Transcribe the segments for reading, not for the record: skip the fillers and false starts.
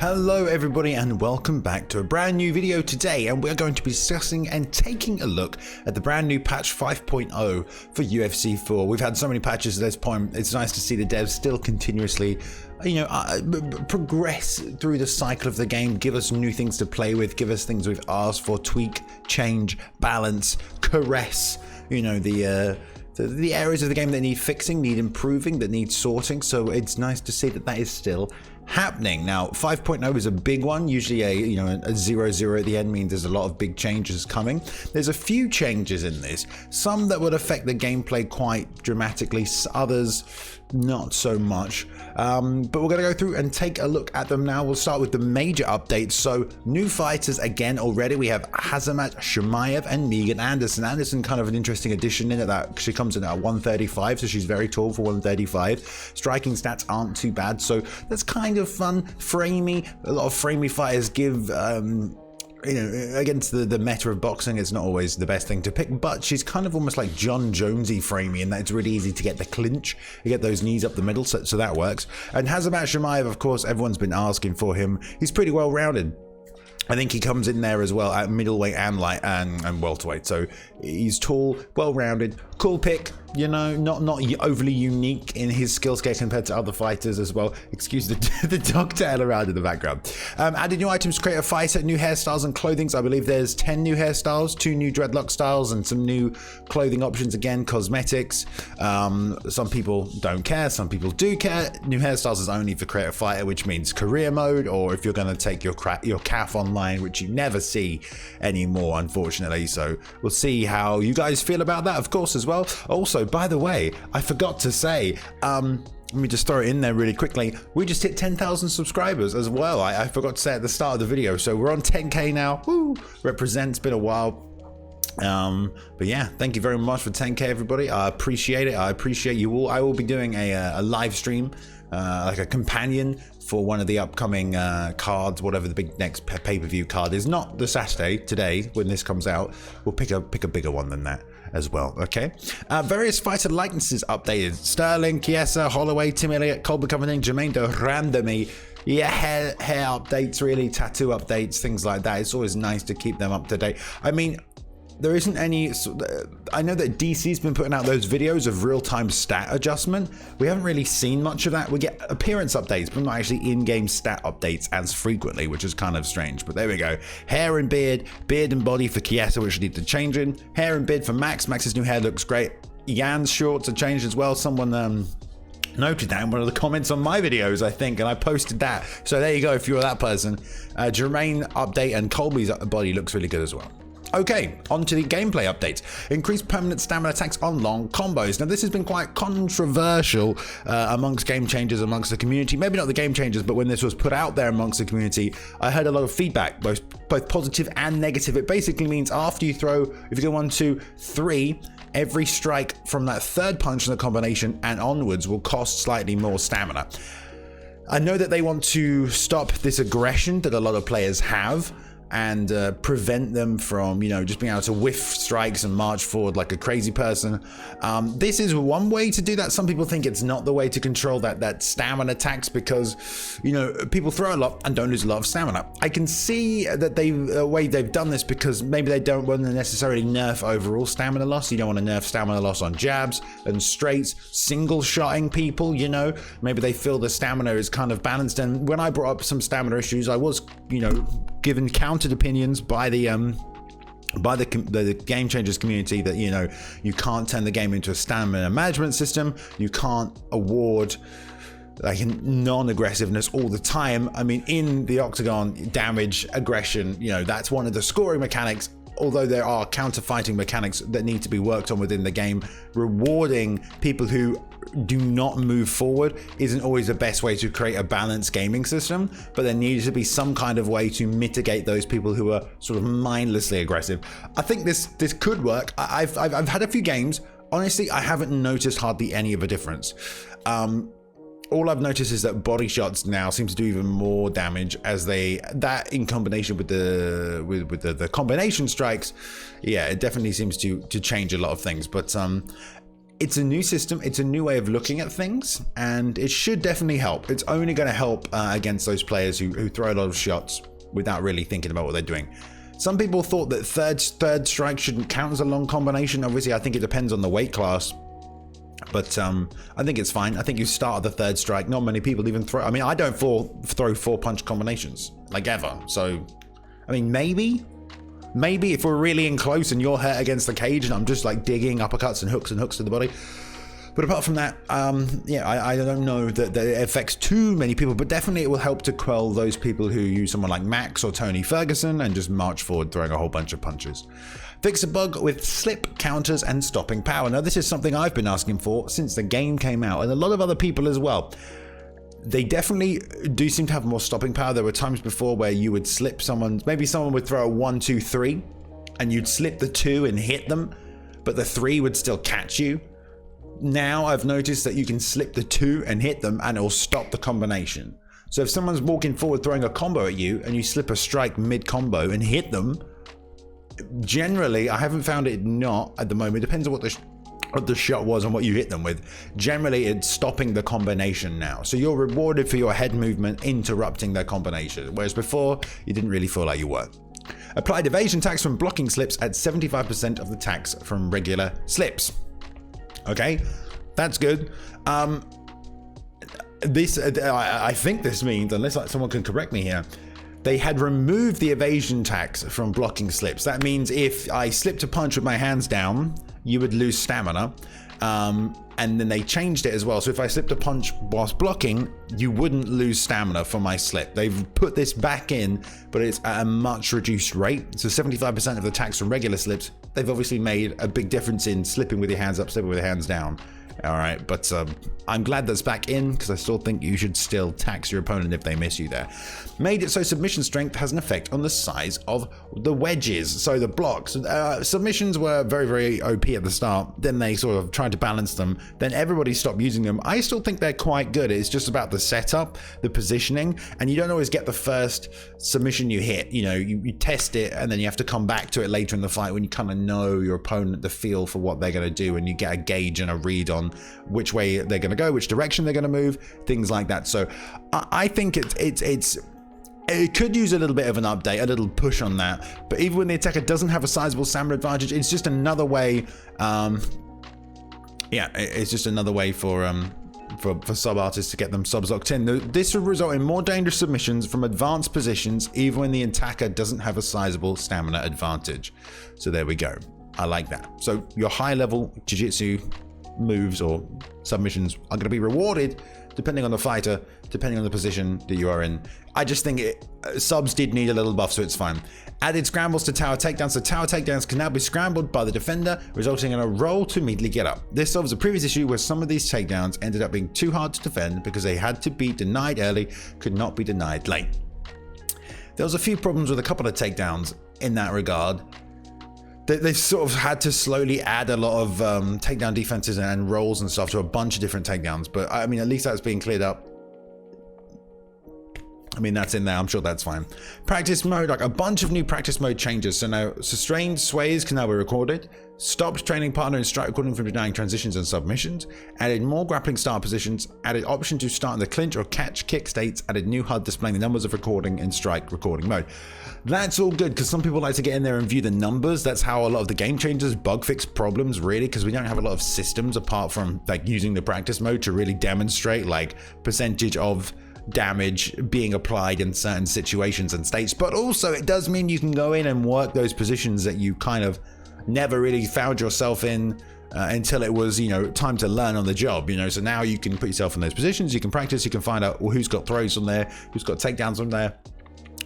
Hello everybody and welcome back to a brand new video today, and we're going to be discussing and taking a look at the brand new patch 5.0 for UFC 4. We've had so many patches at this point. It's nice to see the devs still continuously progress through the cycle of the game, give us new things to play with, give us things we've asked for, tweak, change, balance, caress, the areas of the game that need fixing, need improving, that need sorting. So it's nice to see that is still happening. Now 5.0 is a big one. Usually a 0-0 at the end means there's a lot of big changes coming. There's a few changes in this, some that would affect the gameplay quite dramatically, others not so much, but we're going to go through and take a look at them now. We'll start with the major updates. So new fighters again already. We have Khamzat Chimaev and Megan Anderson. Kind of an interesting addition in it, that she comes in at 135, so she's very tall for 135. Striking stats aren't too bad, so that's kind of fun. Framey, a lot of framey fighters give against the meta of boxing, it's not always the best thing to pick, but she's kind of almost like John Jonesy framey in that it's really easy to get the clinch, you get those knees up the middle, so that works. And Khamzat Chimaev, of course, everyone's been asking for him. He's pretty well rounded. I think he comes in there as well at middleweight and light and welterweight. So he's tall, well-rounded, cool pick. Not overly unique in his skill set compared to other fighters as well. Excuse the dog tail around in the background. Added new items to create a fighter, new hairstyles and clothings. I believe there's 10 new hairstyles, 2 new dreadlock styles, and some new clothing options. Again, cosmetics. Some people don't care, some people do care. New hairstyles is only for create a fighter, which means career mode, or if you're going to take your calf online, which you never see anymore, unfortunately. So we'll see how you guys feel about that, of course, as well. Also, by the way, I forgot to say, let me just throw it in there really quickly. We just hit 10,000 subscribers as well. I forgot to say at the start of the video. So we're on 10K now. Woo! Represents, been a while. But yeah, thank you very much for 10K, everybody. I appreciate it. I appreciate you all. I will be doing a live stream, like a companion for one of the upcoming cards, whatever the big next pay-per-view card is. Not the Saturday, today, when this comes out. We'll pick a bigger one than that as well. Okay. Various fighter likenesses updated. Sterling, Chiesa, Holloway, Tim Elliott, Colby Covington, Jermaine Durandamy. Yeah, hair updates, really, tattoo updates, things like that. It's always nice to keep them up to date. I mean, there isn't any. I know that DC's been putting out those videos of real-time stat adjustment. We haven't really seen much of that. We get appearance updates, but not actually in-game stat updates as frequently, which is kind of strange. But there we go. Hair and beard and body for Chiesa, which need to change in. Hair and beard for Max. Max's new hair looks great. Jan's shorts are changed as well. Someone noted that in one of the comments on my videos, I think, and I posted that. So there you go. If you're that person, Jermaine update and Colby's body looks really good as well. Okay, on to the gameplay updates. Increased permanent stamina attacks on long combos. Now, this has been quite controversial amongst game changers, amongst the community. Maybe not the game changers, but when this was put out there amongst the community, I heard a lot of feedback, both positive and negative. It basically means after you throw, if you go 1, 2, 3, every strike from that third punch in the combination and onwards will cost slightly more stamina. I know that they want to stop this aggression that a lot of players have, and prevent them from, just being able to whiff strikes and march forward like a crazy person. This is one way to do that. Some people think it's not the way to control that stamina tax, because, people throw a lot and don't lose a lot of stamina. I can see that the way they've done this, because maybe they don't want to necessarily nerf overall stamina loss. You don't want to nerf stamina loss on jabs and straights, single shotting people, maybe they feel the stamina is kind of balanced. And when I brought up some stamina issues, I was, given countered opinions by the game changers community that you can't turn the game into a stamina management system, you can't award like non-aggressiveness all the time. I mean, in the octagon, damage, aggression, that's one of the scoring mechanics. Although there are counter-fighting mechanics that need to be worked on within the game, rewarding people who do not move forward isn't always the best way to create a balanced gaming system, but there needs to be some kind of way to mitigate those people who are sort of mindlessly aggressive. I think this could work. I've had a few games. Honestly, I haven't noticed hardly any of a difference. All I've noticed is that body shots now seem to do even more damage as that in combination with the combination strikes. Yeah, it definitely seems to change a lot of things. But it's a new system, it's a new way of looking at things, and it should definitely help. It's only going to help against those players who throw a lot of shots without really thinking about what they're doing. Some people thought that third strike shouldn't count as a long combination. Obviously, I think it depends on the weight class, but I think it's fine. I think you start at the third strike. Not many people even throw. I mean, I don't throw 4-punch combinations, like, ever. So, I mean, maybe if we're really in close and you're hurt against the cage and I'm just like digging uppercuts and hooks to the body. But apart from that, yeah, I don't know that it affects too many people, but definitely it will help to quell those people who use someone like Max or Tony Ferguson and just march forward throwing a whole bunch of punches. Fix a bug with slip counters and stopping power. Now, this is something I've been asking for since the game came out, and a lot of other people as well. They definitely do seem to have more stopping power. There were times before where you would slip maybe someone would throw a 1, 2, 3, and you'd slip the 2 and hit them, but the 3 would still catch you. Now I've noticed that you can slip the 2 and hit them and it'll stop the combination. So if someone's walking forward throwing a combo at you and you slip a strike mid-combo and hit them, generally, I haven't found it not at the moment. It depends on what the shot was and what you hit them with. Generally, it's stopping the combination now. So you're rewarded for your head movement interrupting their combination, whereas before, you didn't really feel like you were. Applied evasion tax from blocking slips at 75% of the tax from regular slips. Okay, that's good. I think this means, unless someone can correct me here, they had removed the evasion tax from blocking slips. That means if I slipped a punch with my hands down, you would lose stamina. And then they changed it as well. So if I slipped a punch whilst blocking, you wouldn't lose stamina for my slip. They've put this back in, but it's at a much reduced rate. So 75% of the tax from regular slips, they've obviously made a big difference in slipping with your hands up, slipping with your hands down. All right, but I'm glad that's back in because I still think you should still tax your opponent if they miss you there. Made it so submission strength has an effect on the size of the wedges, so the blocks. Submissions were very, very OP at the start. Then they sort of tried to balance them. Then everybody stopped using them. I still think they're quite good. It's just about the setup, the positioning, and you don't always get the first submission you hit. You know, you test it and then you have to come back to it later in the fight when you kind of know your opponent, the feel for what they're going to do, and you get a gauge and a read on which way they're going to go, which direction they're going to move, things like that. So I think it could use a little bit of an update, a little push on that. But even when the attacker doesn't have a sizable stamina advantage, it's just another way. It's just another way for sub artists to get them subs locked in. This would result in more dangerous submissions from advanced positions, even when the attacker doesn't have a sizable stamina advantage. So there we go. I like that. So your high level jiu-jitsu moves or submissions are going to be rewarded depending on the fighter, depending on the position that you are in. I just think subs did need a little buff, so it's fine. Added scrambles to tower takedowns. So tower takedowns can now be scrambled by the defender, resulting in a roll to immediately get up. This solves a previous issue where some of these takedowns ended up being too hard to defend because they had to be denied early, could not be denied late. There was a few problems with a couple of takedowns in that regard. They've sort of had to slowly add a lot of takedown defenses and rolls and stuff to a bunch of different takedowns. But I mean, at least that's being cleared up. I mean, that's in there. I'm sure that's fine. Practice mode, like a bunch of new practice mode changes. So now sustained sways can now be recorded. Stopped training partner and strike recording from denying transitions and submissions. Added more grappling start positions. Added option to start in the clinch or catch kick states. Added new HUD displaying the numbers of recording in strike recording mode. That's all good because some people like to get in there and view the numbers. That's how a lot of the game changes bug fix problems, really, because we don't have a lot of systems apart from like using the practice mode to really demonstrate like percentage of damage being applied in certain situations and states. But also it does mean you can go in and work those positions that you kind of never really found yourself in until it was, you know, time to learn on the job, you know. So now you can put yourself in those positions, you can practice, you can find out who's got throws on there, who's got takedowns on there,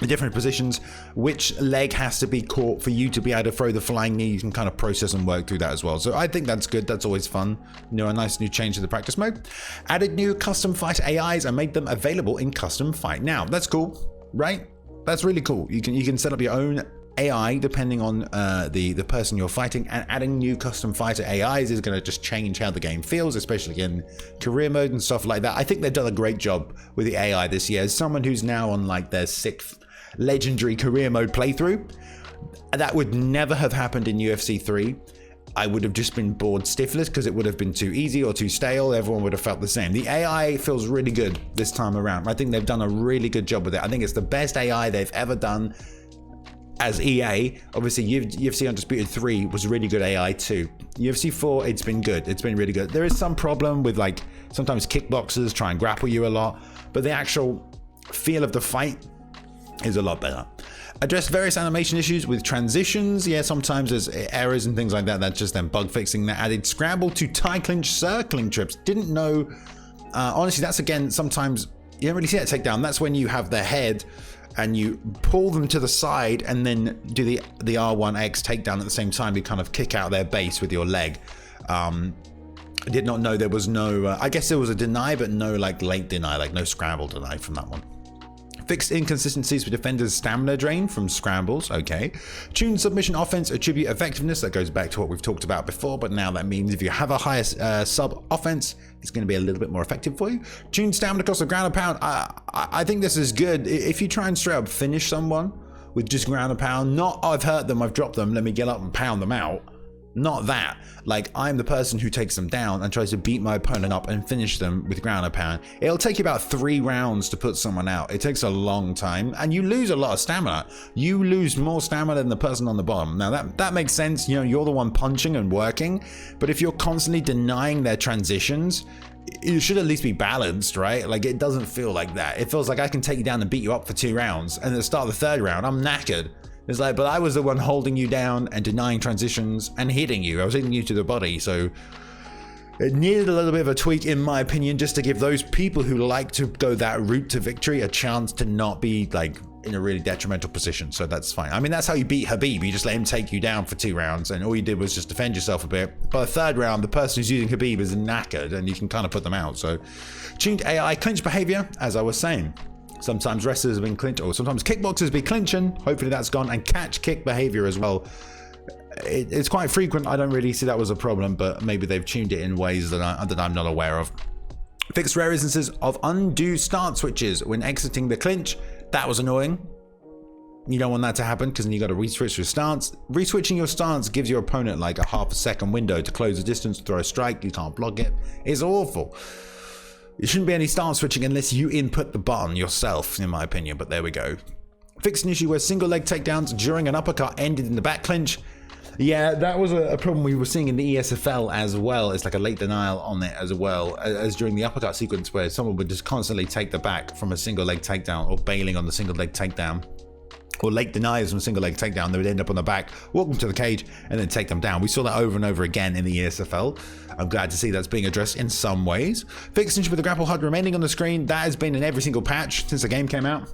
the different positions, which leg has to be caught for you to be able to throw the flying knee. You can kind of process and work through that as well. So I think that's good. That's always fun. You know, a nice new change to the practice mode. Added new custom fight AIs and made them available in custom fight now. That's cool, right? That's really cool. You can set up your own AI depending on the person you're fighting, and adding new custom fighter AIs is going to just change how the game feels, especially in career mode and stuff like that. I think they've done a great job with the AI this year. As someone who's now on like their 6th legendary career mode playthrough, that would never have happened in UFC 3. I would have just been bored stiffless because it would have been too easy or too stale. Everyone would have felt the same. The AI feels really good this time around. I think they've done a really good job with it. I think it's the best AI they've ever done as EA. Obviously, UFC Undisputed 3 was really good AI too. UFC 4, it's been good. It's been really good. There is some problem with like sometimes kickboxers try and grapple you a lot, but the actual feel of the fight is a lot better. Addressed various animation issues with transitions. Yeah, sometimes there's errors and things like that. That's just them bug fixing that. Added scramble to tie clinch circling trips. Didn't know. Honestly, that's again, sometimes you don't really see that takedown. That's when you have their head and you pull them to the side and then do the R1X takedown at the same time. You kind of kick out their base with your leg. I did not know there was no, I guess there was a deny, but no like late deny, like no scramble deny from that one. Fixed inconsistencies with defenders' stamina drain from scrambles, okay. Tuned submission offense, attribute effectiveness, that goes back to what we've talked about before, but now that means if you have a higher sub offense, it's going to be a little bit more effective for you. Tuned stamina cost of ground and pound, I think this is good. If you try and straight up finish someone with just ground and pound, not I've hurt them, I've dropped them, let me get up and pound them out. Not that. Like, I'm the person who takes them down and tries to beat my opponent up and finish them with ground and pound. It'll take you about 3 rounds to put someone out. It takes a long time and you lose a lot of stamina. You lose more stamina than the person on the bottom. Now that makes sense. You know, you're the one punching and working, but if you're constantly denying their transitions, you should at least be balanced, right? Like, it doesn't feel like that. It feels like I can take you down and beat you up for 2 rounds, and at the start of the 3rd round, I'm knackered. It's like, but I was the one holding you down and denying transitions and hitting you. I was hitting you to the body, so it needed a little bit of a tweak, in my opinion, just to give those people who like to go that route to victory a chance to not be like in a really detrimental position. So that's fine. I mean, that's how you beat Habib. You just let him take you down for 2 rounds, and all you did was just defend yourself a bit. By the 3rd round, the person who's using Habib is knackered, and you can kind of put them out. So, tuned AI clinch behavior, as I was saying. Sometimes wrestlers have been clinch, or sometimes kickboxers be clinching. Hopefully that's gone. And catch kick behavior as well. It's quite frequent. I don't really see that was a problem, but maybe they've tuned it in ways that I'm not aware of. Fixed rare instances of undue start switches when exiting the clinch. That was annoying. You don't want that to happen because then you got to reswitch your stance. Reswitching your stance gives your opponent like a half a second window to close the distance, throw a strike. You can't block it. It's awful. There shouldn't be any stance switching unless you input the button yourself, in my opinion, but there we go. Fixed an issue where single leg takedowns during an uppercut ended in the back clinch. Yeah, that was a problem we were seeing in the ESFL as well. It's like a late denial on it as well, as during the uppercut sequence where someone would just constantly take the back from a single leg takedown or bailing on the single leg takedown. Or late deniers from single leg takedown, they would end up on the back, walk them to the cage, and then take them down. We saw that over and over again in the ESFL. I'm glad to see that's being addressed in some ways. Fixed issue with the grapple HUD remaining on the screen. That has been in every single patch since the game came out.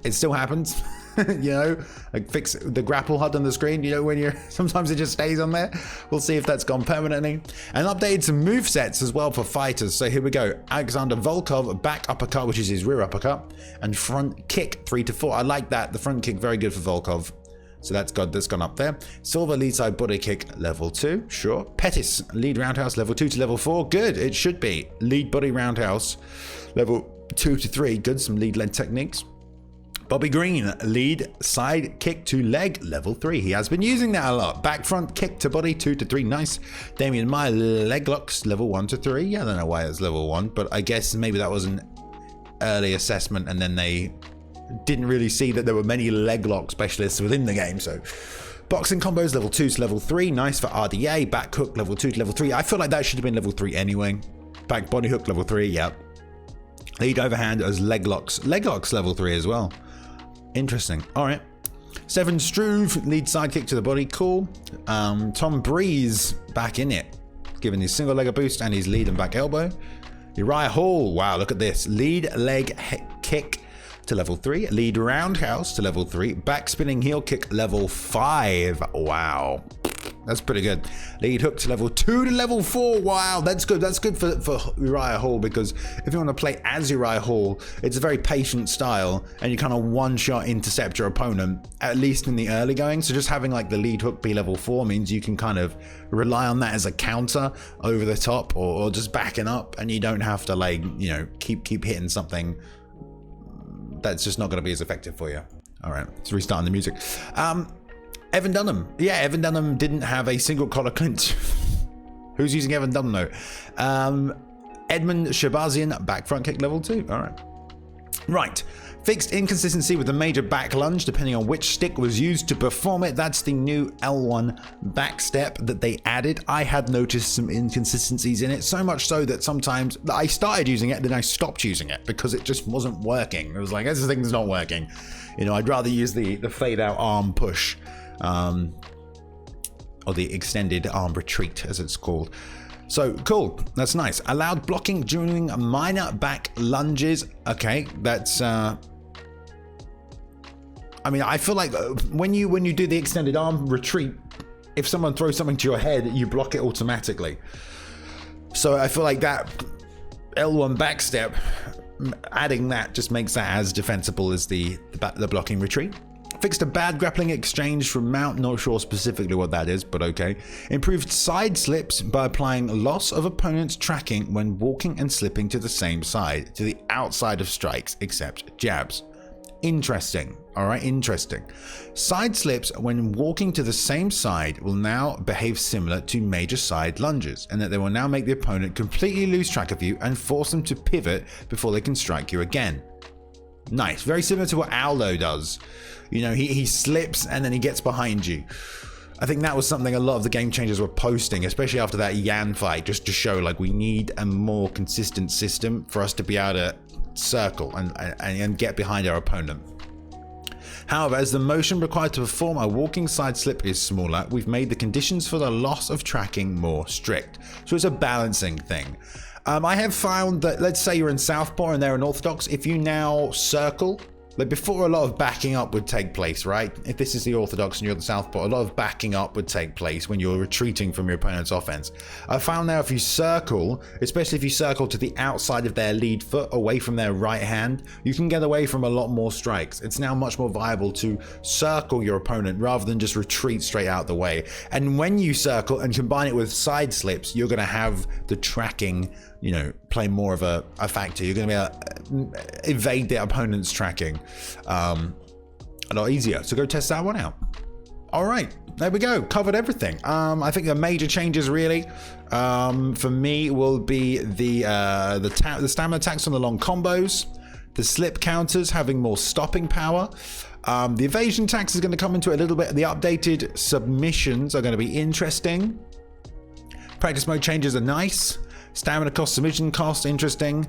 It still happens. You know, like fix the grapple HUD on the screen, you know, when you're, sometimes it just stays on there. We'll see if that's gone permanently. And updated some movesets as well for fighters. So here we go. Alexander Volkov, back uppercut, which is his rear uppercut, and front kick 3 to 4. I like that. The front kick, very good for Volkov. So that's gone up there. Silver lead side body kick level 2, sure. Pettis lead roundhouse level 2 to level 4, good. It should be lead body roundhouse level 2 to 3, good. Some lead leg techniques. Bobby Green, lead side kick to leg, level 3. He has been using that a lot. Back front kick to body, 2 to 3, nice. Damien Meyer, leg locks, level 1 to 3. I don't know why it's level 1, but I guess maybe that was an early assessment and then they didn't really see that there were many leg lock specialists within the game. So boxing combos, level 2 to level 3, nice for RDA. Back hook, level 2 to level 3. I feel like that should have been level 3 anyway. Back body hook, level 3, yep. Lead overhand as leg locks level 3 as well. Interesting. All right. Seven Struve, lead sidekick to the body. Cool. Tom Breeze back in it, giving his single leg a boost and his lead and back elbow. Uriah Hall. Wow, look at this. Lead leg kick to level 3. Lead roundhouse to level 3. Back spinning heel kick level 5. Wow. That's pretty good. Lead hook to level 2 to level 4. Wow, that's good. That's good for Uriah Hall, because if you want to play as Uriah Hall, it's a very patient style and you kind of one-shot intercept your opponent, at least in the early going. So just having like the lead hook be level 4 means you can kind of rely on that as a counter over the top, or just backing up, and you don't have to, like, you know, keep hitting something that's just not going to be as effective for you. All right, let's restart the music. Evan Dunham. Yeah, Evan Dunham didn't have a single collar clinch. Who's using Evan Dunham though? Edmund Shabazian, back front kick level 2. All right. Right. Fixed inconsistency with the major back lunge depending on which stick was used to perform it. That's the new L1 back step that they added. I had noticed some inconsistencies in it, so much so that sometimes I started using it, then I stopped using it because it just wasn't working. It was like, this thing's not working. You know, I'd rather use the fade out arm push, or the extended arm retreat as it's called. So cool, that's nice. Allowed blocking during minor back lunges. Okay, that's I mean, I feel like when you do the extended arm retreat, if someone throws something to your head, you block it automatically. So I feel like that L1 back step, adding that just makes that as defensible as the blocking retreat. Fixed a bad grappling exchange from mount, not sure specifically what that is, but okay. Improved side slips by applying loss of opponent's tracking when walking and slipping to the same side, to the outside of strikes, except jabs. Interesting. All right, interesting. Side slips when walking to the same side will now behave similar to major side lunges, and that they will now make the opponent completely lose track of you and force them to pivot before they can strike you again. Nice. Very similar to what Aldo does. You know, he slips and then he gets behind you. I think that was something a lot of the game changers were posting, especially after that Yan fight, just to show like we need a more consistent system for us to be able to circle and get behind our opponent. However, as the motion required to perform a walking side slip is smaller, we've made the conditions for the loss of tracking more strict. So it's a balancing thing. I have found that, let's say you're in Southpaw and they're in Orthodox, if you now circle, like before a lot of backing up would take place, right? If this is the Orthodox and you're the Southpaw, a lot of backing up would take place when you're retreating from your opponent's offense. I found now if you circle, especially if you circle to the outside of their lead foot, away from their right hand, you can get away from a lot more strikes. It's now much more viable to circle your opponent rather than just retreat straight out the way. And when you circle and combine it with side slips, you're going to have the tracking, you know, play more of a factor. You're going to be able to evade the opponent's tracking a lot easier. So go test that one out. All right, there we go. Covered everything. I think the major changes really for me will be the stamina attacks on the long combos, the slip counters having more stopping power. The evasion tax is going to come into it a little bit. The updated submissions are going to be interesting. Practice mode changes are nice. Stamina cost, submission cost, interesting.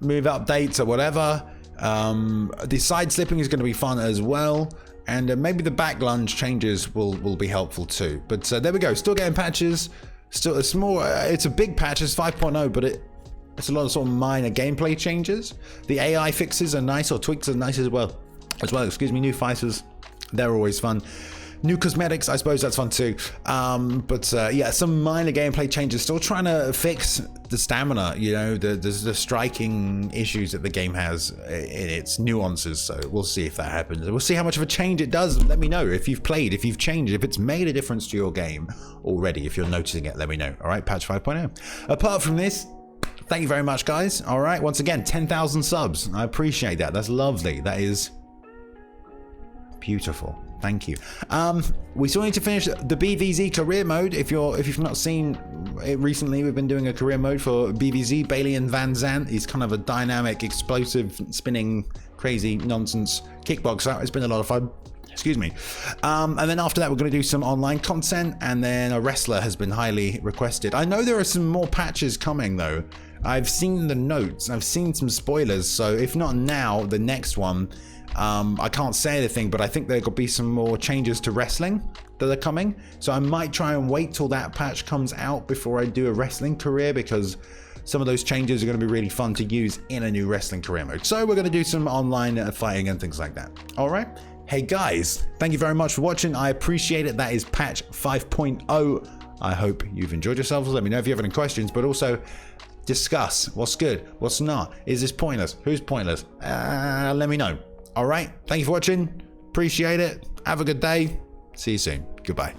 Move updates or whatever. The side slipping is going to be fun as well. And maybe the back lunge changes will be helpful too. But there we go. Still getting patches. Still, it's a big patch. It's 5.0, but it's a lot of sort of minor gameplay changes. The AI fixes are nice, or tweaks are nice as well. Excuse me, new fighters. They're always fun. New cosmetics, I suppose that's fun too. Yeah, some minor gameplay changes. Still trying to fix the stamina, you know, the striking issues that the game has in its nuances. So we'll see if that happens. We'll see how much of a change it does. Let me know if you've played, if you've changed, if it's made a difference to your game already. If you're noticing it, let me know. All right, patch 5.0. Apart from this, thank you very much, guys. All right, once again, 10,000 subs. I appreciate that. That's lovely. That is beautiful. Thank you. We still need to finish the BVZ career mode. If you've not seen it recently, we've been doing a career mode for BVZ. Bailey and Van Zandt. He's kind of a dynamic, explosive, spinning, crazy nonsense kickboxer. It's been a lot of fun. Excuse me. And then after that, we're going to do some online content, and then a wrestler has been highly requested. I know there are some more patches coming though. I've seen the notes. I've seen some spoilers. So if not now, the next one. I can't say anything, but I think there could be some more changes to wrestling that are coming. So I might try and wait till that patch comes out before I do a wrestling career, because some of those changes are going to be really fun to use in a new wrestling career mode. So we're going to do some online fighting and things like that. All right. Hey guys, thank you very much for watching. I appreciate it. That is patch 5.0. I hope you've enjoyed yourselves. Let me know if you have any questions, but also discuss what's good, what's not. Is this pointless? Who's pointless? Let me know. All right. Thank you for watching. Appreciate it. Have a good day. See you soon. Goodbye.